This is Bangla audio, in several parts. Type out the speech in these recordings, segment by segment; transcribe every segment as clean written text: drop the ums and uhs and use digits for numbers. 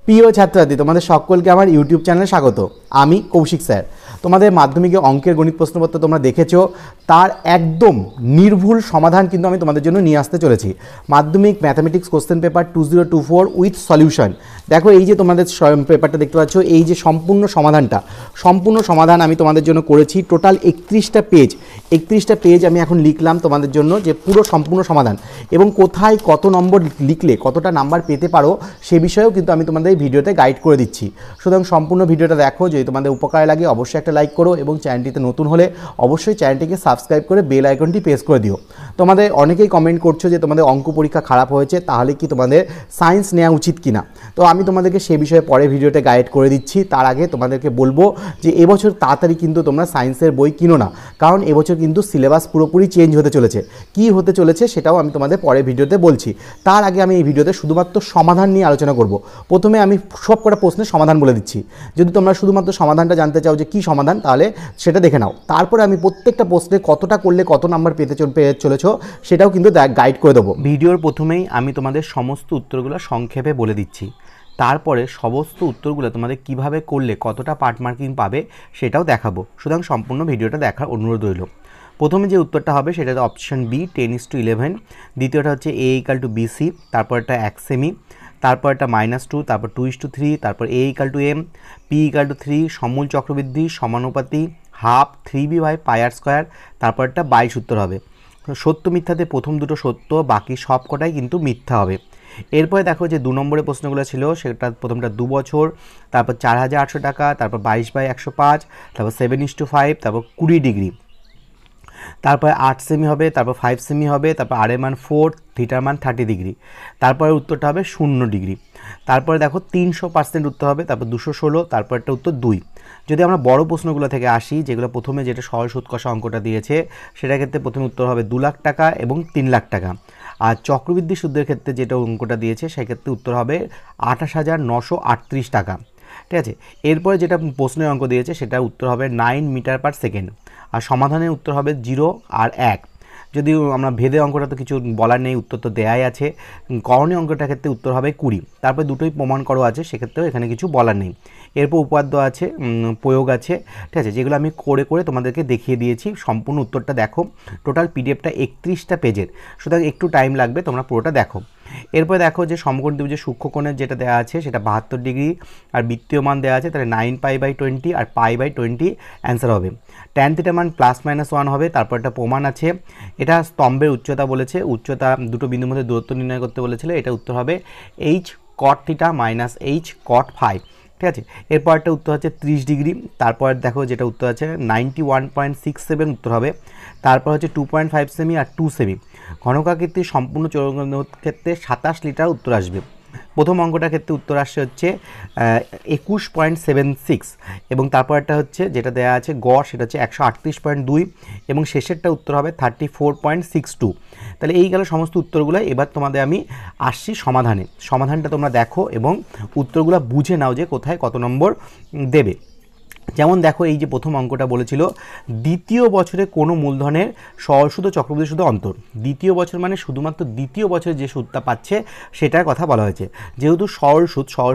প্রিয় ছাত্রছাত্রী, তোমাদের সকলকে আমার ইউটিউব চ্যানেলে স্বাগত। আমি কৌশিক স্যার। তোমাদের মাধ্যমিকে অঙ্কের গণিত প্রশ্নপত্র তোমরা দেখেছো, তার একদম নির্ভুল সমাধান কিন্তু আমি তোমাদের জন্য নিয়ে আসতে চলেছি। মাধ্যমিক mathematics question paper 2024 with solution. দেখো, এই যে তোমাদের পেপারটা দেখতে পাচ্ছ, এই যে সম্পূর্ণ সমাধান আমি তোমাদের জন্য করেছি। টোটাল 31টা পেজ আমি এখন লিখলাম তোমাদের জন্য, যে পুরো সম্পূর্ণ সমাধান এবং কোথায় কত নম্বর লিখলে কতটা নাম্বার পেতে পারো সে বিষয়েও কিন্তু আমি তোমাদের এই ভিডিওতে গাইড করে দিচ্ছি। সুতরাং সম্পূর্ণ ভিডিওটা দেখো, যদি তোমাদের উপকারে লাগে অবশ্যই একটা লাইক করো এবং চ্যানেলটিতে নতুন হলে অবশ্যই চ্যানেলটিকে সাবস্ক্রাইব করে বেল আইকনটি প্রেস করে দিও। তোমাদের অনেকেই কমেন্ট করছো যে তোমাদের অঙ্ক পরীক্ষা খারাপ হয়েছে, তাহলে কি তোমাদের সায়েন্স নেওয়া উচিত কিনা। তো আমি তোমাদেরকে সে বিষয়ে পরে ভিডিওতে গাইড করে দিচ্ছি। তার আগে তোমাদেরকে বলবো যে এবছর তাড়াতাড়ি কিন্তু তোমরা সায়েন্সের বই কিনো না, কারণ এবছর কিন্তু সিলেবাস পুরোপুরি চেঞ্জ হতে চলেছে। কি হতে চলেছে সেটাও আমি তোমাদের পরে ভিডিওতে বলছি। তার আগে আমি এই ভিডিওতে শুধুমাত্র সমাধান নিয়ে আলোচনা করব। প্রথমে আমি সব কটা প্রশ্নের সমাধান বলে দিচ্ছি। যদি তোমরা শুধুমাত্র সমাধানটা জানতে চাও যে কী সমাধান, তাহলে সেটা দেখে নাও। তারপরে আমি প্রত্যেকটা প্রশ্নে কতটা করলে কত নাম্বার পেতে চলেছো সেটাও কিন্তু গাইড করে দেবো। ভিডিওর প্রথমেই আমি তোমাদের সমস্ত উত্তরগুলো সংক্ষেপে বলে দিচ্ছি। তারপরে সমস্ত উত্তরগুলো তোমাদের কিভাবে করলে কতটা পার্ট মার্কিং পাবে সেটাও দেখাবো। সুতরাং সম্পূর্ণ ভিডিওটা দেখার অনুরোধ রইল। প্রথমে যে উত্তরটা হবে সেটা অপশন বি, 10:11। দ্বিতীয়টা হচ্ছে a = bc, তারপর একটা 1 সেমি, তারপর একটা -2, তারপর 2:3, তারপর a = m, p = 3, সমূল চক্রবৃদ্ধি, সমানুপাতি, হাফ, 3b/πr², তারপর একটা 22 উত্তর হবে। সত্য মিথ্যাতে প্রথম দুটো সত্য, বাকি সব কটাই কিন্তু মিথ্যা হবে। এরপরে দেখো যে 2 নম্বরের প্রশ্নগুলো ছিল, সেটা প্রথমটা 2 বছর, তারপর 4800 টাকা, তারপর 22/105, তারপর 7:5, তারপর 20 ডিগ্রি, তারপরে 8 সেমি হবে, তারপর 5 সেমি হবে, তারপর আর এর মান 4, থিটার মান 30 ডিগ্রি, তারপরে উত্তরটা হবে 0 ডিগ্রি। তারপরে দেখো 300% উত্তর হবে, তারপর 216, তারপর একটা উত্তর 2। যদি আমরা বড় প্রশ্নগুলো থেকে আসি, যেগুলো প্রথমে যেটা সরল সুদ কষা অঙ্কটা দিয়েছে, সেটার ক্ষেত্রে প্রথমে উত্তর হবে 2 লাখ টাকা এবং 3 লাখ টাকা। আর চক্রবৃদ্ধি সুদের ক্ষেত্রে যেটা অঙ্কটা দিয়েছে, সেক্ষেত্রে উত্তর হবে 28,938 টাকা। ঠিক আছে। এরপরে যেটা প্রশ্নের অঙ্ক দিয়েছে, সেটার উত্তর হবে 9 মিটার/সেকেন্ড। আর সমাধানের উত্তর হবে 0 আর 1। যদিও আমরা ভেদে অঙ্কটা তো কিছু বলার নেই, উত্তর তো দেয়াই আছে। করণীয় অঙ্কটার ক্ষেত্রে উত্তর হবে 20। তারপর দুটোই প্রমাণ করো আছে, সেক্ষেত্রেও এখানে কিছু বলার নেই। এরপর উপাদ্য আছে, প্রয়োগ আছে, ঠিক আছে, যেগুলো আমি করে করে তোমাদেরকে দেখিয়ে দিয়েছি। সম্পূর্ণ উত্তরটা দেখো। টোটাল পিডিএফটা 31টা পেজের, সুতরাং একটু টাইম লাগবে, তোমরা পুরোটা দেখো। এরপর দেখো যে সমকোণ ত্রিভুজের সূক্ষ্মকোণের যেটা দেওয়া আছে সেটা 72 ডিগ্রি, আর বৃত্তীয় মান দেওয়া আছে, তাহলে 9π/20 আর π/20 অ্যান্সার হবে। tan θ মান +-1 হবে। তারপর একটা প্রমাণ আছে, এটা স্তম্ভের উচ্চতা বলেছে, উচ্চতা দুটো বিন্দুর মধ্যে দূরত্ব নির্ণয় করতে বলেছিল। এটা উত্তর হবে h cot θ - h cot φ। ঠিক আছে। এরপর একটা উত্তর হচ্ছে 30 ডিগ্রি। তারপর দেখো যেটা উত্তর আছে 91.67 উত্তর হবে। তারপর হচ্ছে 2.5 সেমি আর 2 সেমি। ঘনকাকৃতির সম্পূর্ণ চৌম্বক ক্ষেত্রে 27 লিটার উত্তর আসবে। প্রথম অঙ্কটার ক্ষেত্রে উত্তর আসছে হচ্ছে 21.76, এবং তারপর একটা হচ্ছে যেটা দেওয়া আছে গড়, সেটা হচ্ছে 138.2, এবং শেষেরটা উত্তর হবে 34.62। তাহলে এই গেল সমস্ত উত্তরগুলো। এবার তোমাদের আমি আসছি সমাধানটা তোমরা দেখো এবং উত্তরগুলো বুঝে নাও যে কোথায় কত নম্বর দেবে। যেমন দেখো, এই যে প্রথম অঙ্কটা বলেছিল দ্বিতীয় বছরে কোনো মূলধনের সরল সুদ ও চক্রবৃদ্ধি সুদের অন্তর। দ্বিতীয় বছর মানে শুধুমাত্র দ্বিতীয় বছরে যে সুদটা পাচ্ছে সেটার কথা বলা হয়েছে। যেহেতু সরল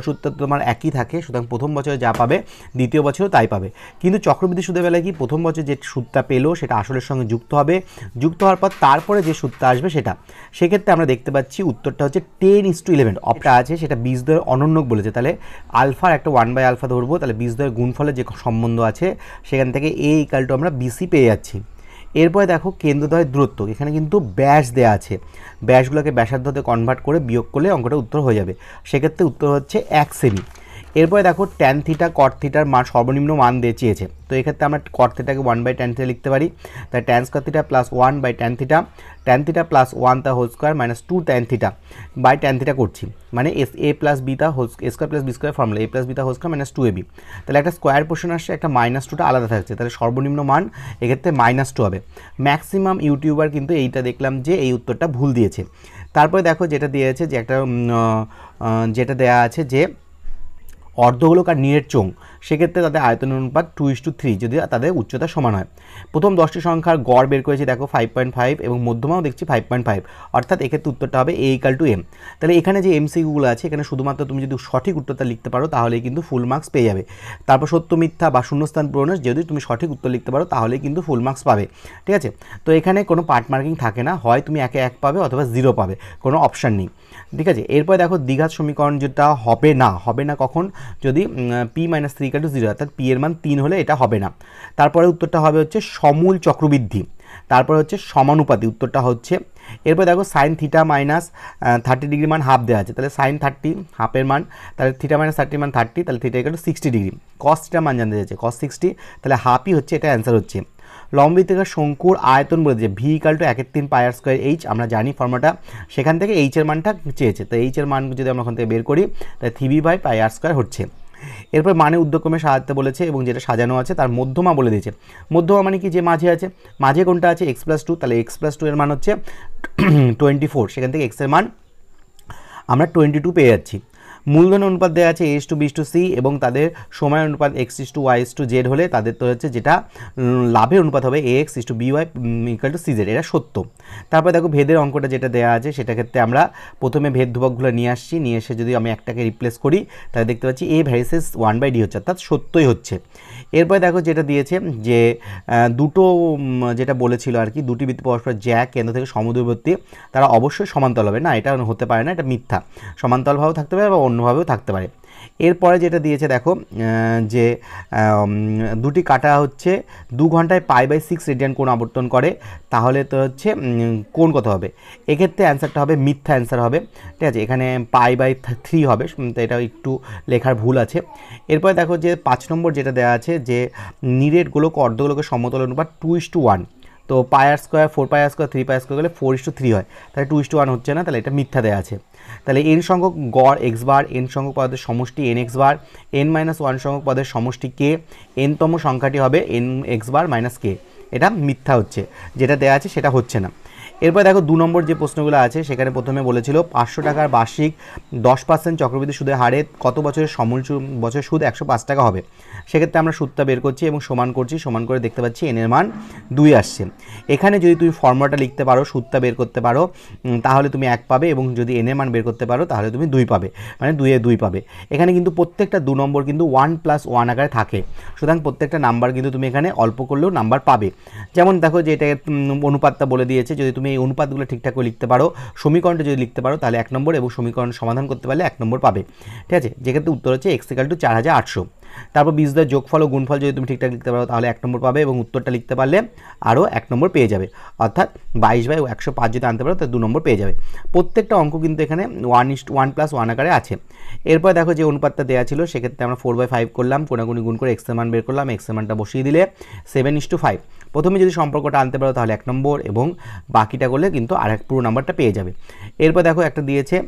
সুদটা তোমার একই থাকে, সুতরাং প্রথম বছরে যা পাবে দ্বিতীয় বছরেও তাই পাবে। কিন্তু চক্রবৃদ্ধি সুদের বেলায় কি, প্রথম বছর যে সুদটা পেলো সেটা আসলের সঙ্গে যুক্ত হবে, যুক্ত হওয়ার পর তারপরে যে সুদটা আসবে সেটা। সেক্ষেত্রে আমরা দেখতে পাচ্ছি উত্তরটা হচ্ছে 10:11। অপটা আছে সেটা বীজদ্বয়ের অনন্যক বলেছে, তাহলে আলফার একটা 1/α ধরবো, তাহলে বীজদ্বয়ের গুণফলের যে সম্বন্ধ আছে সেখান থেকে a = আমরা বিসি পেয়ে যাচ্ছি। এরপরে দেখো কেন্দ্রদ্বয়ের দূরত্ব, এখানে কিন্তু ব্যাস দেওয়া আছে, ব্যাসগুলোকে ব্যাসার্ধতে কনভার্ট করে বিয়োগ করলে অঙ্কটা উত্তর হয়ে যাবে। সেক্ষেত্রে উত্তর হচ্ছে 1 সেমি। এরপরে দেখো tan θ cot θ মান সর্বনিম্ন মান দিয়ে চেয়েছে, তো এক্ষেত্রে আমরা cot θ কে 1/tan θ লিখতে পারি। তাই tan² θ + 1/tan θ, tan θ + 1 তা whole square -2 tan θ by tan θ করছি, মানে a + b তা whole square + b square formula, a + b তা হোল স্কোয়ার -2ab। তাহলে একটা স্কোয়ার পোর্শন আসছে, একটা -2টা আলাদা থাকছে, তাহলে সর্বনিম্ন মান এক্ষেত্রে -2 হবে। ম্যাক্সিমাম ইউটিউবার কিন্তু এইটা দেখলাম যে এই উত্তরটা ভুল দিয়েছে। তারপরে দেখো যেটা দিয়েছে যে একটা যেটা দেওয়া আছে যে অর্ধগোলক আর নীরের চোঙ, সেক্ষেত্রে তাদের আয়তন অনুপাত 2:3 যদি তাদের উচ্চতা সমান হয়। প্রথম 10টি সংখ্যার গড় বের করেছি দেখো 5.5 এবং মধ্যমাও দেখছি 5.5, অর্থাৎ এক্ষেত্রে উত্তরটা হবে A = M। তাহলে এখানে যে MCQগুলো আছে এখানে শুধুমাত্র তুমি যদি সঠিক উত্তরটা লিখতে পারো তাহলেই কিন্তু ফুল মার্কস পেয়ে যাবে। তারপর সত্য মিথ্যা বা শূন্যস্থান পূরণের যদি তুমি সঠিক উত্তর লিখতে পারো তাহলেই কিন্তু ফুল মার্কস পাবে, ঠিক আছে। তো এখানে কোনো পার্ট মার্কিং থাকে না, হয় তুমি 1 পাবে অথবা 0 পাবে, কোনো অপশান নেই, ঠিক আছে। এরপর দেখো দ্বিঘাত সমীকরণ যেটা হবে না কখন, যদি p - 3 = 0, অর্থাৎ p এর মান 3 হলে এটা হবে না। তারপরে উত্তরটা হবে হচ্ছে সমূল চক্রবৃদ্ধি, তারপরে হচ্ছে সমানুপাতি, উত্তরটা হচ্ছে। এরপর দেখো sin θ - 30 ডিগ্রি মান হাফ দেওয়া আছে, তাহলে sin 30 হাফের মান, তাহলে θ - 30 মান 30, তাহলে θ = 60 ডিগ্রি। cos θ মান জানতে চাইছে, cos 60, তাহলে হাফই হচ্ছে, এটা অ্যান্সার হচ্ছে। লম্ববৃত্তাকার শঙ্কুর আয়তন বলে দিয়েছে v = 1/3 πr²h, আমরা জানি ফর্মুলাটা, সেখান থেকে h এর মানটা চেয়েছে, তো h এর মান যদি আমরা ওখান থেকে বের করি তাহলে 3b/πr² হচ্ছে। এরপর মানে উদ্যক্রমে সাজাতে বলেছে এবং যেটা সাজানো আছে তার মধ্যমা বলে দিয়েছে। মধ্যমা মানে কি, যে মাঝে আছে, মাঝে কোনটা আছে x+2, তাহলে x+2 এর মান হচ্ছে 24, সেখান থেকে x এর মান আমরা 22 পেয়ে যাচ্ছি। মূলধন অনুপাত দেওয়া আছে A:B:C এবং তাদের সময় অনুপাত x:y:z হলে তাদের তো হচ্ছে যেটা লাভের অনুপাত হবে AX:BY = CZ, এটা সত্য। তারপর দেখো ভেদের অঙ্কটা যেটা দেওয়া আছে সেটা ক্ষেত্রে আমরা প্রথমে ভেদ ধ্রুবকগুলো নিয়ে আসছি, নিয়ে এসে যদি আমি একটাকে রিপ্লেস করি তাহলে দেখতে পাচ্ছি A ভার্সেস 1/D হচ্ছে, অর্থাৎ সত্যই হচ্ছে। এরপর দেখো যেটা দিয়েছে যে দুটো যেটা বলেছিল আর কি, দুটি বৃত্ত পরস্পর জ্যা কেন্দ্র থেকে সমদূরবর্তী, তারা অবশ্যই সমান্তরাল হবে না, এটা হতে পারে না, এটা মিথ্যা। সমান্তরালভাবেও থাকতে পারে বা অন্যভাবেও থাকতে পারে। এরপরে যেটা দিয়েছে দেখো যে দুটি কাটা হচ্ছে 2 ঘন্টায় π/6 রেডিয়ান কোণ আবর্তন করে, তাহলে তো হচ্ছে কোণ কত হবে, এক্ষেত্রে অ্যান্সারটা হবে মিথ্যা অ্যান্সার হবে, ঠিক আছে। এখানে π/3 হবে, তো এটা একটু লেখার ভুল আছে। এরপরে দেখো যে 5 নম্বর যেটা দেওয়া আছে যে নীরের গোলক অর্ধগোলকের সমতল অনুপাত 2:1, তো πr², 4πr², 3πr² গেলে 4:3 হয়, তাহলে 2:1 হচ্ছে না, তাহলে এটা মিথ্যা দেওয়া আছে। তাহলে n সংখ্যক গড় x বার, n সংখ্যক পদের সমষ্টি n x বার, n - 1 সংখ্যক পদের সমষ্টি k, n তম সংখ্যাটি হবে n x বার - k, এটা মিথ্যা হচ্ছে, যেটা দেওয়া আছে সেটা হচ্ছে না। এরপর দেখো 2 নম্বর যে প্রশ্নগুলো আছে সেখানে প্রথমে বলেছিল 500 টাকার বার্ষিক 10% চক্রবৃদ্ধি সুদের হারে কত বছরের সমূল বছরের সুদ 105 টাকা হবে। সেক্ষেত্রে আমরা সুদটা বের করছি এবং সমান করছি, সমান করে দেখতে পাচ্ছি n এর মান 2 আসছে। এখানে যদি তুমি ফর্মুলাটা লিখতে পারো, সুদটা বের করতে পারো, তাহলে তুমি 1 পাবে, এবং যদি n এর মান বের করতে পারো তাহলে তুমি 2 পাবে, মানে 2 এ 2 পাবে। এখানে কিন্তু প্রত্যেকটা 2 নম্বর কিন্তু 1 + 1 আকারে থাকে, সুতরাং প্রত্যেকটা নাম্বার কিন্তু তুমি এখানে অল্প করলেও নাম্বার পাবে। যেমন দেখো যে এটা অনুপাতটা বলে দিয়েছে, যদি তুমি এই অনুপাতগুলো ঠিকঠাক করে লিখতে পারো, সমীকরণটা যদি লিখতে পারো তাহলে 1 নম্বর, এবং সমীকরণ সমাধান করতে পারলে 1 নম্বর পাবে, ঠিক আছে। যেক্ষেত্রে উত্তর হচ্ছে x = 4800। তারপর বীজদ্বয়ের যোগফল ও গুণফল যদি তুমি ঠিকঠাক লিখতে পারো তাহলে 1 নম্বর পাবে, এবং উত্তরটা লিখতে পারলে আরও 1 নম্বর পেয়ে যাবে, অর্থাৎ 22/105 যদি আনতে পারো তাহলে 2 নম্বর পেয়ে যাবে। প্রত্যেকটা অঙ্ক কিন্তু এখানে 1 + 1 আকারে আছে। এরপর দেখো যে অনুপাতটা দেওয়া ছিল সেক্ষেত্রে আমরা 4/5 করলাম, কোনাকুনি গুণ করে x এর মান বের করলাম, x এর মানটা বসিয়ে দিলে 7:5। প্রথমে যদি সম্পর্কটা আনতে পারো তাহলে 1 নম্বর, এবং বাকিটা করলে কিন্তু আরেক পুরো নাম্বারটা পেয়ে যাবে। এরপর দেখো একটা দিয়েছে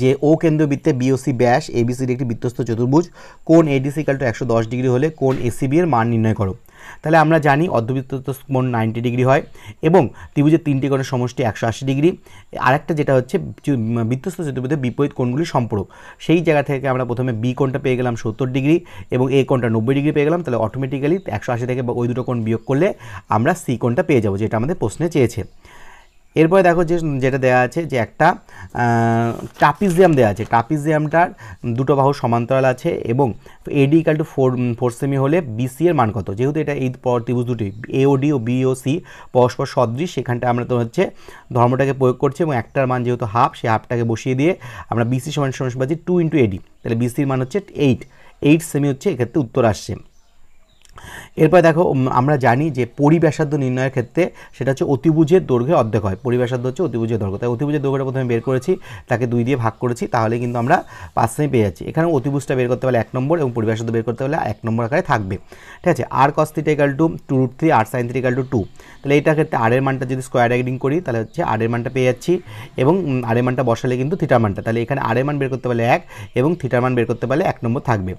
যে ও কেন্দ্রীয় বৃত্তে BOC ব্যাস ABCD একটি বৃত্তস্থ চতুর্ভুজ, কোণ ADC = 110 ডিগ্রি হলে কোণ ACB এর মান নির্ণয় করো। তাহলে আমরা জানি অর্ধবৃত্তস্থ কোণ 90 ডিগ্রি হয় এবং ত্রিভুজের 3টি কোণের সমষ্টি 180 ডিগ্রি। আরেকটা যেটা হচ্ছে বৃত্তস্থ চতুর্ভুজের বিপরীত কোণগুলির সম্পর্ক, সেই জায়গা থেকে আমরা প্রথমে বি কোণটা পেয়ে গেলাম 70 ডিগ্রি এবং এ কোণটা 90 ডিগ্রি পেয়ে গেলাম, তাহলে অটোমেটিক্যালি 180 থেকে ওই দুটো কোণ বিয়োগ করলে আমরা সি কোণটা পেয়ে যাবো, যেটা আমাদের প্রশ্নে চেয়েছে। এরপরে দেখো যেটা দেওয়া আছে যে একটা ট্রাপিজিয়াম দেওয়া আছে, ট্রাপিজিয়ামটার দুটো বাহু সমান্তরাল আছে এবং AD = 4 সেমি হলে BC এর মান কত। যেহেতু এটা এই ত্রিভুজ দুটি AOD ও BOC পরস্পর সদৃশ, সেখানটা আমরা তো হচ্ছে ধর্মটাকে প্রয়োগ করছি এবং একটার মান যেহেতু হাফ, সেই হাফটাকে বসিয়ে দিয়ে আমরা BC = পাচ্ছি 2 × AD, তাহলে BC এর মান হচ্ছে 8 সেমি হচ্ছে, এক্ষেত্রে উত্তর আসছে। এরপর দেখো আমরা জানি যে পরিব্যাসার্ধ নির্ণয়ের ক্ষেত্রে সেটা হচ্ছে অতিভুজের দৈর্ঘ্যের অর্ধেক হয়, পরিব্যাসার্ধ হচ্ছে অতিভুজের দৈর্ঘ্য, তাই অতিভুজের দৈর্ঘ্যটা প্রথমে বের করেছি, তাকে 2 দিয়ে ভাগ করেছি, তাহলে কিন্তু আমরা 5 সেমি পেয়ে যাচ্ছি। এখানে অতিভুজটা বের করতে পারলে 1 নম্বর এবং পরিব্যাসার্ধ বের করতে পারলে 1 নম্বর আকারে থাকবে, ঠিক আছে। r cos θ = 2√3, r sin θ = 2, তাহলে এইটার ক্ষেত্রে r এর মানটা যদি স্কোয়ার রাইটিং করি তাহলে হচ্ছে r এর মানটা পেয়ে যাচ্ছি, এবং r এর মানটা বসালে কিন্তু থিটার মানটা, তাহলে এখানে r এর মান বের করতে পারলে 1 এবং থিটার মান বের করতে পারলে 1 নম্বর থাকবে।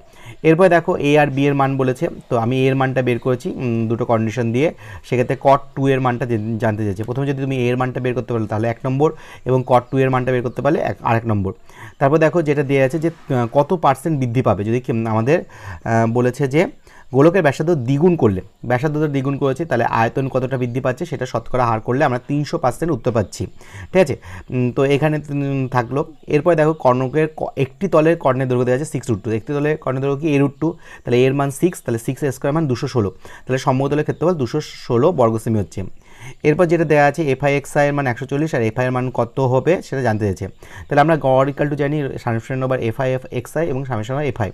এরপর দেখো a আর b এর মান বলেছে, তো আমি এর মানটা বের করেছি দুটো কন্ডিশন দিয়ে। সেক্ষেত্রে cot 2 এর মানটা জানতে চাইছে। প্রথমে যদি তুমি এর মানটা বের করতে পারলে তাহলে 1 নম্বর, এবং cot 2 এর মানটা বের করতে পারলে আরেক নম্বর। তারপর দেখো যেটা দেওয়া আছে যে কত পার্সেন্ট বৃদ্ধি পাবে যদি আমাদের বলেছে যে গোলকের ব্যাসার্ধ দ্বিগুণ করলে, ব্যাসার্ধটা দ্বিগুণ করেছে তাহলে আয়তন কতটা বৃদ্ধি পাচ্ছে সেটা শতকরা হার করলে আমরা 300% উত্তর পাচ্ছি। ঠিক আছে, তো এখানে থাকলো। এরপর দেখো কর্ণকের একটি তলের কর্ণের দৈর্ঘ্য দেওয়া আছে 6√2, একটি তলের কর্ণের দৈর্ঘ্য কি a√2, তাহলে এর মান 6, তাহলে 6 এর স্কয়ার মান 216, তাহলে সমতলের ক্ষেত্রফল 216 বর্গসেমি হচ্ছে। এরপর যেটা দেওয়া আছে FI/XI এর মান 140 আর FI এর মান কত হবে সেটা জানতে চাইছে। তাহলে আমরা গড় ইকুয়াল টু জানি সামেশন ওভার FI/XI এবং সামেশন ওভার FI,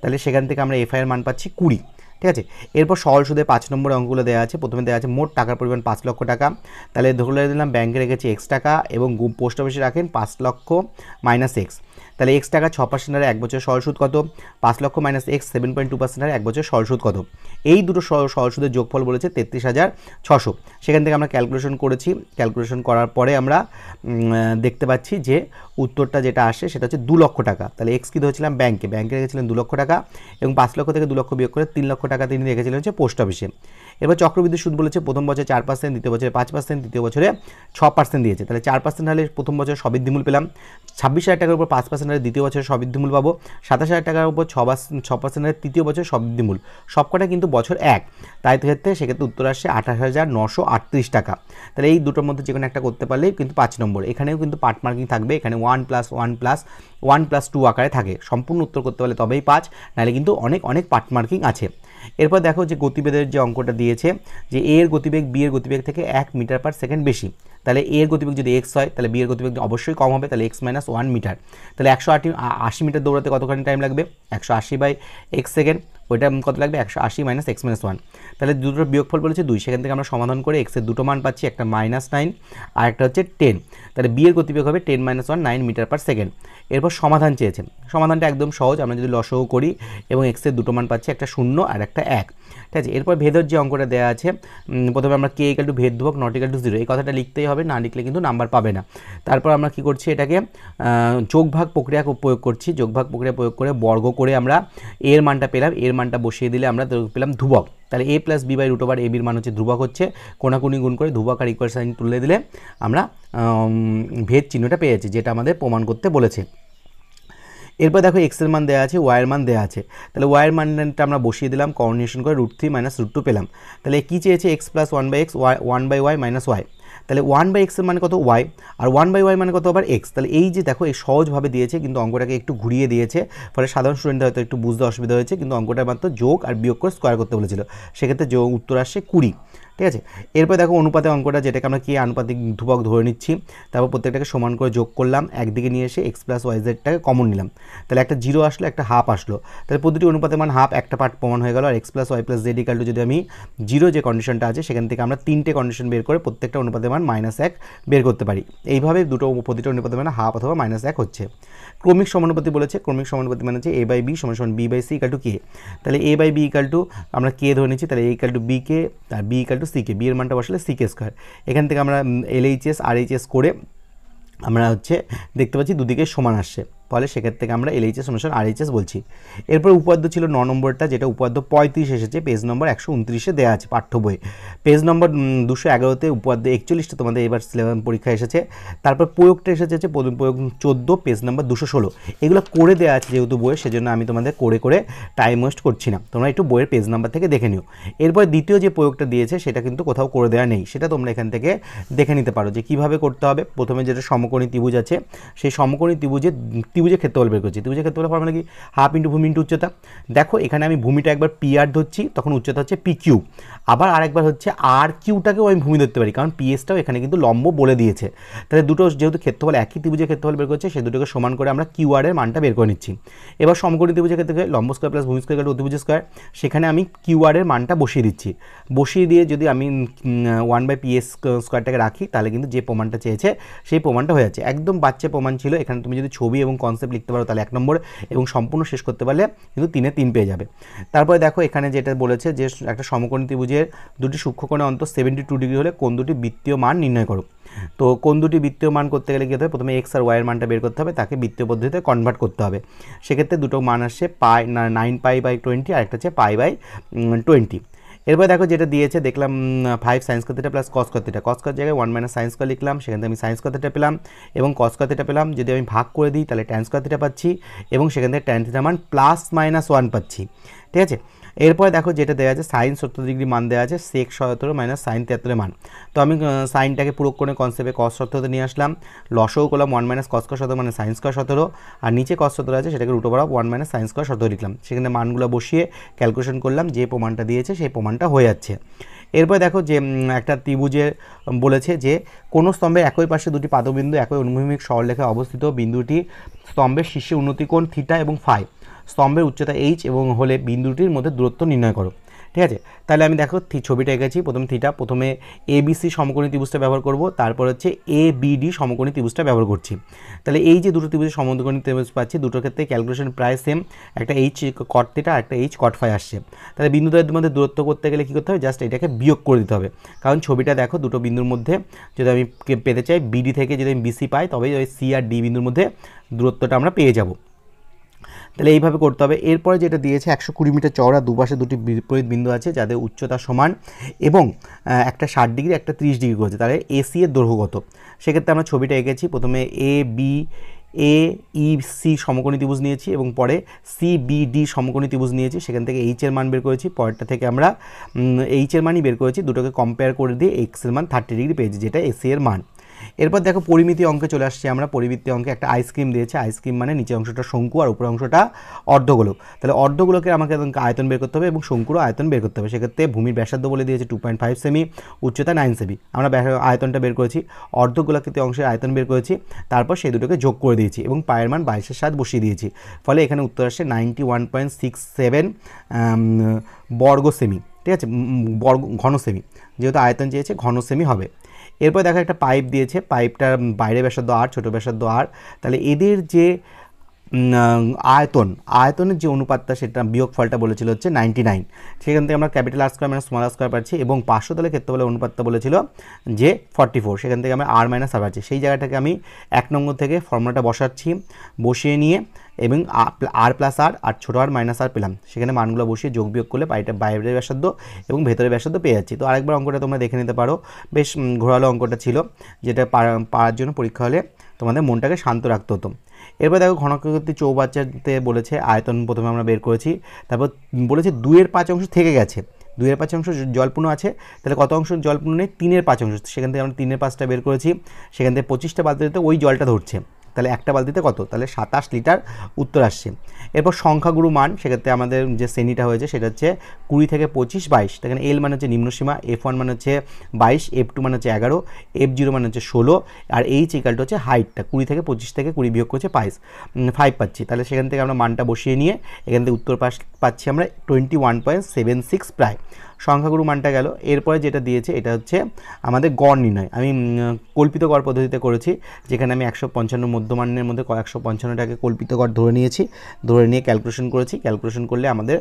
তাহলে সেখান থেকে আমরা FI এর মান পাচ্ছি 20। ঠিক আছে, এরপর সরল সুদে 5 নম্বর অঙ্কগুলো দেওয়া আছে। প্রথমে দেওয়া আছে মোট টাকার পরিমাণ 5 লক্ষ টাকা, তাহলে ধরে দিলাম ব্যাংকে রেখেছি x টাকা এবং পোস্ট অফিসে রাখেন 5 লক্ষ মাইনাস x, তাহলে x টাকা 6% হারে 1 বছর সরল সুদ কত, 5 লক্ষ মাইনাস x 7.2% হারে 1 বছর সরল সুদ কত। এই দুটো সরল সুদের যোগফল বলেছে 33,600। সেখান থেকে আমরা ক্যালকুলেশন করেছি, ক্যালকুলেশন করার পরে আমরা দেখতে পাচ্ছি যে উত্তরটা যেটা আসে সেটা হচ্ছে 2 লক্ষ টাকা। তাহলে x কি ধরেছিলাম ব্যাংকে রেখেছিলেন 2 লক্ষ টাকা, এবং 5 লক্ষ থেকে 2 লক্ষ বিয়োগ করে 3 লক্ষ টাকা তিনি রেখেছিলেন হচ্ছে পোস্ট অফিসে। এবার চক্রবৃদ্ধি সুদ বলেছে প্রথম বছরে 4%, দ্বিতীয় বছরে 5%, তৃতীয় বছরে 6% দিয়েছে। তাহলে 4% হলে প্রথম বছরে সবৃদ্ধিমূল পেলাম, 26,000 টাকার উপর 5% হলে দ্বিতীয় বছরে সবৃদ্ধিমূল পাবো, 27,000 টাকার উপর 6% হলে তৃতীয় বছরে সবৃদ্ধিমূল, সবকটা কিন্তু বছর এক, তাই ক্ষেত্রে সেক্ষেত্রে উত্তর আসছে 28,938 টাকা। তাহলে এই দুটোর মধ্যে যে কোনো একটা করতে পারলেই কিন্তু 5 নম্বর। এখানেও কিন্তু পার্ট মার্কিং থাকবে, এখানে 1+1+1+2 আকারে থাকে। সম্পূর্ণ উত্তর করতে পারলে তবেই 5, নাহলে কিন্তু অনেক পার্ট মার্কিং আছে। এরপর দেখো যে গতিবেগের যে অঙ্কটা দিয়েছে যে এর গতিবেগ বি এর গতিবেগ থেকে 1 মিটার পার সেকেন্ড বেশি, তাহলে এর গতিবেগ যদি x হয় তাহলে বি এর গতিবেগ অবশ্যই কম হবে, তাহলে x-1 মিটার। তাহলে 180 মিটার দৌড়াতে কতখানি টাইম লাগবে, 180/x সেকেন্ড, ওইটা কত লাগবে 180 - x-1। তাহলে দুটোর বিয়োগফল বলেছে 2, সেখান থেকে আমরা সমাধান করে x এর দুটো মান পাচ্ছি, একটা -9 আর একটা হচ্ছে 10, তাহলে বি এর গতিবেগ হবে 10 - 1 9 মিটার পার সেকেন্ড। এরপর সমাধান চেয়েছেন, সমাধানটা একদম সহজ, আমরা যদি লসও করি এবং x এর দুটো মান পাচ্ছি, একটা 0 আর একটা 1। ঠিক আছে, এরপর ভেদের যে অঙ্কটা দেওয়া আছে, প্রথমে আমরা k = ভেদ ধ্রুবক not equal to 0 এই কথাটা লিখতেই হবে, না লিখলে কিন্তু নাম্বার পাবে না। তারপর আমরা কি করছি, এটাকে যোগভাগ প্রক্রিয়া প্রয়োগ করছি, যোগভাগ প্রক্রিয়া প্রয়োগ করে বর্গ করে আমরা এর মানটা পেলাম, এর মানটা বসিয়ে দিলে আমরা পেলাম ধ্রুবক। তাহলে a + b/√ab এর মান হচ্ছে ধ্রুবক হচ্ছে, কোনাকুনি গুণ করে ধ্রুবক আর ইকুয়াল সাইন তুলে দিলে আমরা ভেদ চিহ্নটা পেয়ে যাচ্ছি, যেটা আমাদের প্রমাণ করতে বলেছে। এরপর দেখো x এর মান দেওয়া আছে, y এর মান দেওয়া আছে, তাহলে y এর মানটা আমরা বসিয়ে দিলাম, কর্নিশন করে √3 - √2 পেলাম। তাহলে কি চেয়েছে x + 1/x 1/y - y, তাহলে 1/x এর মানে কত y, আর 1/y মানে কত আবার x। তাহলে এই যে দেখো এই সহজভাবে দিয়েছে, কিন্তু অঙ্কটাকে একটু ঘুরিয়ে দিয়েছে, ফলে সাধারণ স্টুডেন্টদের হয়তো একটু বুঝতে অসুবিধা হয়েছে, কিন্তু অঙ্কটা মাত্র যোগ আর বিয়োগ করে স্কোয়ার করতে বলেছিল, সেক্ষেত্রে উত্তর আসছে 20। ঠিক আছে, এরপর দেখো অনুপাতে অঙ্কটা, যেটাকে আমরা কি আনুপাতিক ধ্রুবক ধরে নিচ্ছি, তারপর প্রত্যেকটাকে সমান করে যোগ করলাম, একদিকে নিয়ে এসে x + yz-টাকে কমন নিলাম, তাহলে একটা 0 আসলো, একটা হাফ আসলো, তাহলে প্রতিটি অনুপাতের মান হাফ, একটা পার্ট প্রমাণ হয়ে গেল। আর x + y + z = যদি আমি 0 যে কন্ডিশনটা আছে সেখান থেকে আমরা 3টে কন্ডিশন বের করে প্রত্যেকটা অনুপাতের মান -1 বের করতে পারি। এইভাবে প্রতিটা অনুপাতের মান হাফ অথবা -1 হচ্ছে। ক্রমিক সমানুপাতি বলেছে, ক্রমিক সমানুপাতি মানে হচ্ছে a/b = b/c = k, তাহলে a/b আমরা k ধরে নিচ্ছি, তাহলে a = b k R b = c k, b এর মানটা বসালে c k স্কয়ার। এখান থেকে আমরা LHS RHS করে আমরা হচ্ছে দেখতে পাচ্ছি দুদিকে সমান আসছে, ফলে সেক্ষেত্রে থেকে আমরা LHS = RHS বলছি। এরপর উপাদ্য ছিল 9 নম্বরটা, যেটা উপাদ্য 35 এসেছে, পেজ নম্বর 129-এ দেওয়া আছে পাঠ্য বই। পেজ নম্বর 211-তে উপাদ্য 41টা তোমাদের এবার পরীক্ষা এসেছে। তারপর প্রয়োগটা এসেছে হচ্ছে প্রয়োগ 14, পেজ নম্বর 216। এগুলো করে দেওয়া আছে যেহেতু বইয়ে, সেজন্য আমি তোমাদের করে টাইম ওয়েস্ট করছি না, তোমরা একটু বইয়ের পেজ নাম্বার থেকে দেখে নিও। এরপর দ্বিতীয় যে প্রয়োগটা দিয়েছে সেটা কিন্তু কোথাও করে দেওয়া নেই, সেটা তোমরা এখান থেকে দেখে নিতে পারো যে কীভাবে করতে হবে। প্রথমে যেটা সমকোণী ত্রিভুজ আছে, সেই সমকোণী ত্রিভুজের ক্ষেত্রফল বের করছি। ত্রিভুজের ক্ষেত্রফল ফর্মুলা কি, হাফ ইন্টু ভূমি ইন্টু উচ্চতা। দেখো এখানে আমি ভূমিটা একবার PR ধরছি, তখন উচ্চতা হচ্ছে PQ, আবার আরেকবার হচ্ছে RQটাকেও আমি ভূমি ধরতে পারি, কারণ PSটাও এখানে কিন্তু লম্ব বলে দিয়েছে। তাহলে দুটো যেহেতু ক্ষেত্রফল একই ত্রিভুজের ক্ষেত্রফল বের করছে, সেই দুটোকে সমান করে আমরা QR এর মানটা বের করে নিচ্ছি। এবার সমকোণী ত্রিভুজের ক্ষেত্রে লম্ব স্কয়ার প্লাস ভূমি স্কয়ার = অতিভুজ স্কয়ার, সেখানে আমি QR এর মানটা বসিয়ে দিচ্ছি। বসিয়ে দিয়ে যদি আমি 1/PS স্কয়ারটাকে রাখি, তাহলে কিন্তু যে প্রমাণটা চেয়েছে সেই প্রমাণটা হয়ে যাচ্ছে। একদম বাচ্চা প্রমাণ ছিল, এখানে তুমি যদি ছবি এবং কনসেপ্ট লিখতে পারো তাহলে 1 নম্বর, এবং সম্পূর্ণ শেষ করতে পারলে কিন্তু 3-এ 3 পেয়ে যাবে। তারপরে দেখো এখানে যেটা বলেছে যে একটা সমকোণী ত্রিভুজের দুটি সূক্ষ্মকোণে অন্তর 72 ডিগ্রি হলে কোন দুটি বৃত্তীয় মান নির্ণয় করো। তো কোন দুটি বৃত্তীয় মান করতে গেলে কী হতে হবে, প্রথমে এক্স আর ওয়াইয়ের মানটা বের করতে হবে, তাকে বৃত্তীয় পদ্ধতিতে কনভার্ট করতে হবে। সেক্ষেত্রে দুটো মান আসছে 9π/20 আর একটা হচ্ছে π/20। এরপর দেখো যেটা দিয়েছে দেখলাম 5 sin cos θ + cos cos θ, cos cos জায়গায় 1 - sin square লিখলাম, সেখান থেকে আমি sin cos θ পেলাম এবং cos cos θ পেলাম। যদি আমি ভাগ করে দিই তাহলে tan square θ পাচ্ছি এবং সেখান থেকে tan θ মান +-1 পাচ্ছি, ঠিক আছে। এরপরে দেখো যেটা দেওয়া আছে sin 70 ডিগ্রি মান দেওয়া আছে sec 77 - sin 73 মান। তো আমি সাইনটাকে পুরো করে কনসেপ্টে cos 77 নিয়ে আসলাম, লসও করলাম 1 - cos 17 মানে sin square 17, আর নিচে cos 17 আছে সেটাকে √1 - sin square 17 লিখলাম। সেখানে মানগুলো বসিয়ে ক্যালকুলেশন করলাম, যে প্রমাণটা দিয়েছে সেই প্রমাণটা হয়ে যাচ্ছে। এরপর দেখো যে একটা ত্রিভুজের বলেছে যে কোনো স্তম্ভের একই পাশে দুটি পাদবিন্দু একই অনুভূমিক সরলরেখায় অবস্থিত, বিন্দুটি স্তম্ভের শীর্ষে উন্নতি কোণ θ এবং φ, স্তম্ভের উচ্চতা h এবং হলে বিন্দুটির মধ্যে দূরত্ব নির্ণয় করো, ঠিক আছে। তাহলে আমি দেখো ছবিটা এঁকেছি, প্রথমে ABC সমকোণী ত্রিভুজটা ব্যবহার করব, তারপর হচ্ছে ABD সমকোণী ত্রিভুজটা ব্যবহার করছি। তাহলে এই যে দুটো ত্রিভুজের সমকোণী ত্রিভুজ পাচ্ছি, দুটোর ক্ষেত্রে ক্যালকুলেশন প্রায় সেম, একটা h cot θ আর একটা h cot φ আসছে। তাহলে বিন্দুদের মধ্যে দূরত্ব করতে গেলে কী করতে হবে, জাস্ট এটাকে বিয়োগ করে দিতে হবে, কারণ ছবিটা দেখো দুটো বিন্দুর মধ্যে যদি আমি পেতে চাই BD থেকে যদি আমি BC পাই তবে ওই C আর D বিন্দুর মধ্যে দূরত্বটা আমরা পেয়ে যাব। তাহলে এইভাবে করতে হবে। এরপরে যেটা দিয়েছে 120 মিটার চওড়া, দুপাশে দুটি বিপরীত বিন্দু আছে যাদের উচ্চতা সমান এবং একটা 60 ডিগ্রি একটা 30 ডিগ্রি করেছে, তাহলে AC এর দৈর্ঘ্য কত। সেক্ষেত্রে আমরা ছবিটা এঁকেছি, প্রথমে AEC সমকোণী ত্রিভুজ নিয়েছি এবং পরে CBD সমকোণী ত্রিভুজ নিয়েছি, সেখান থেকে H এর মান বের করেছি, পরেরটা থেকে আমরা H এর মানই বের করেছি, দুটোকে কম্পেয়ার করে দিয়ে X এর মান 30 ডিগ্রি পেয়েছি, যেটা AC এর মান। এরপর দেখো পরিমিতি অঙ্কে চলে আসছে আমরা। পরিমিতি অঙ্কে একটা আইসক্রিম দিয়েছে, আইসক্রিম মানে নিচের অংশটা শঙ্কু আর উপরের অংশটা অর্ধগোলক। তাহলে অর্ধগোলকের আমাকে আয়তন বের করতে হবে এবং শঙ্কুরও আয়তন বের করতে হবে। সেক্ষেত্রে ভূমির ব্যাসার্ধ বলে দিয়েছে 2.5 সেমি, উচ্চতা 9 সেমি। আমরা আয়তনটা বের করেছি, অর্ধগোলাকৃতি অংশের আয়তন বের করেছি, তারপর সেই দুটোকে যোগ করে দিয়েছি এবং পায়ের মান 22-এর বসিয়ে দিয়েছি। ফলে এখানে উত্তর আসছে 91.67 বর্গ সেমি, ঠিক আছে, ঘন সেমি, যেহেতু আয়তন চেয়েছে ঘন সেমি হবে। এরপর দেখো একটা পাইপ দিয়েছে, পাইপটার বাইরে ব্যাসার্ধ আর, ছোটো ব্যাসার্ধ আর, তাহলে এদের যে আয়তনের যে অনুপাতটা সেটা বিয়োগফলটা বলেছিল হচ্ছে 99, সেখান থেকে আমরা ক্যাপিটাল আর স্কোয়ার স্মল আর স্কোয়ার পাচ্ছি এবং পার্শ্বতলের ক্ষেত্রফলের অনুপাতটা বলেছিল যে 44, সেখান থেকে আমরা আর মাইনাস আর পাচ্ছি। সেই জায়গাটাকে আমি 1 নম্বর থেকে ফর্মুলাটা বসাচ্ছি, বসিয়ে নিয়ে এবং আর প্লাস আর ছোটো আর মাইনাস আর পেলাম, সেখানে মানগুলো বসিয়ে যোগ বিয়োগ করলে পাইটা বাইরের ব্যাসার্ধ এবং ভেতরের ব্যাসার্ধ পেয়ে যাচ্ছি। তো আরেকবার অঙ্কটা তোমরা দেখে নিতে পারো, বেশ ঘোরালো অঙ্কটা ছিল, যেটা পারার জন্য পরীক্ষা হলে তোমাদের মনটাকে শান্ত রাখতে হতো। এরপর দেখো ঘনকাকৃতি চৌবাচ্চাতে বলেছে আয়তন প্রথমে আমরা বের করেছি, তারপর বলেছে 2/5 অংশ থেকে গেছে, 2/5 অংশ জলপূর্ণ আছে, তাহলে কত অংশ জলপূর্ণ নেই, 3/5 অংশ, সেখান থেকে আমরা 3/5টা বের করেছি, সেখান থেকে 25টা বালতিতে ওই জলটা ধরছে, তাহলে একটা বালতিতে কত, তাহলে 27 লিটার উত্তর আসছে। এরপর সংখ্যাগুরু মান, সেক্ষেত্রে আমাদের যে শ্রেণীটা হয়েছে সেটা হচ্ছে 20 থেকে 25 22, এখানে L মানে হচ্ছে নিম্নসীমা, F1 মানে হচ্ছে 22, F2 মানে হচ্ছে 11, F0 মানে হচ্ছে 16, আর H ইকালটা হচ্ছে হাইটটা 20 থেকে 25 থেকে 20 বিয়োগ করছে 5 পাচ্ছি। তাহলে সেখান থেকে আমরা মানটা বসিয়ে নিয়ে এখান থেকে উত্তর পাচ্ছি আমরা 21.76 প্রায়, সংখ্যাগুরু মানটা গেল। এরপরে যেটা দিয়েছে এটা হচ্ছে আমাদের গড় নির্ণয়, আমি কল্পিত গড় পদ্ধতিতে করেছি, যেখানে আমি 155 মধ্যমানের মধ্যে 155টাকে কল্পিত গড় ধরে নিয়েছি, ধরে নিয়ে ক্যালকুলেশন করেছি, ক্যালকুলেশন করলে আমাদের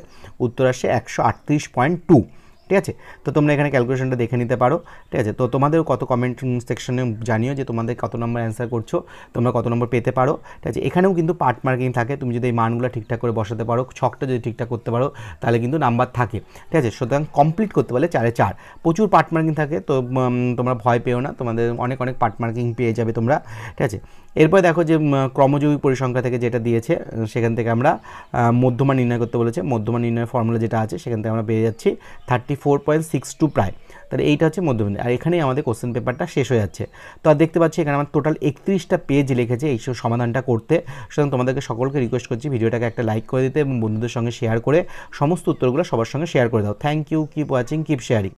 উত্তর আসছে 138.2, ঠিক আছে। তো তোমরা এখানে ক্যালকুলেশনটা দেখে নিতে পারো, ঠিক আছে। তো তোমাদের কত কমেন্ট সেকশনে জানিও যে তোমাদের কত নম্বর অ্যান্সার করছো, তোমরা কত নম্বর পেতে পারো, ঠিক আছে। এখানেও কিন্তু পার্ট মার্কিং থাকে, তুমি যদি এই মানগুলো ঠিকঠাক করে বসাতে পারো, ছকটা যদি ঠিকঠাক করতে পারো তাহলে কিন্তু নাম্বার থাকে, ঠিক আছে। সুতরাং কমপ্লিট করতে পারলে 4-এ 4, প্রচুর পার্ট মার্কিং থাকে, তো তোমরা ভয় পেও না, তোমাদের অনেক পার্ট মার্কিং পেয়ে যাবে তোমরা, ঠিক আছে। এরপরে দেখো যে ক্রমযৌগিক পরিসংখ্যা থেকে যেটা দিয়েছে সেখান থেকে আমরা মধ্যমান নির্ণয় করতে বলেছে, মধ্যমান নির্ণয়ের ফর্মুলা যেটা আছে সেখান থেকে আমরা পেয়ে যাচ্ছি 34.62 প্রায়, তাহলে এইটা হচ্ছে মধ্যমান। আর এখানেই আমাদের কোশ্চেন পেপারটা শেষ হয়ে যাচ্ছে। তো আর দেখতে পাচ্ছি এখানে আমার টোটাল 31টা পেজ লিখেছে এই সমাধানটা করতে। সুতরাং তোমাদেরকে সকলকে রিকোয়েস্ট করছি ভিডিওটাকে একটা লাইক করে দিতে এবং বন্ধুদের সঙ্গে শেয়ার করে সমস্ত উত্তরগুলো সবার সঙ্গে শেয়ার করে দাও। Thank you, keep watching, keep sharing.